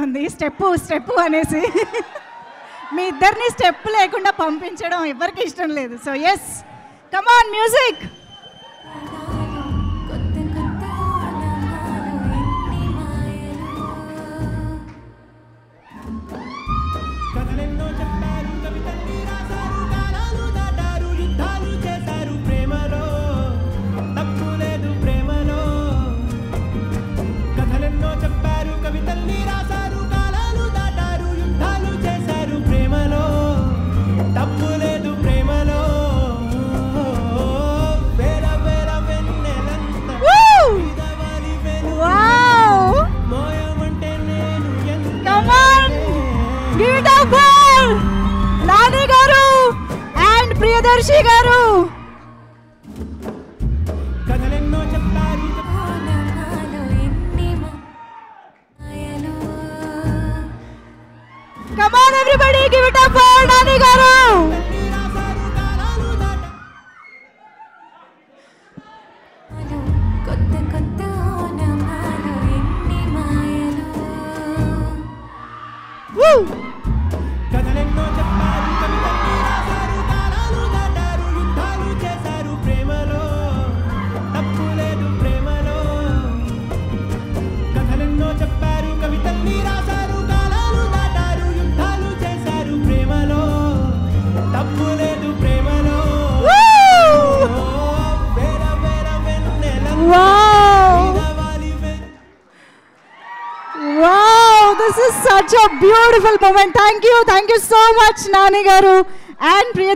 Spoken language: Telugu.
అనిపిస్తుంది స్టెప్పు అనేసి. మీ ఇద్దరిని స్టెప్ లేకుండా పంపించడం ఎవరికి ఇష్టం లేదు. So yes, come on music. Nani గారు అండ్ ప్రియదర్శి గారు, come on everybody, give it up for Nani గారు. Woo! Wow, this is such a beautiful moment. Thank you so much, Nani garu and Priya.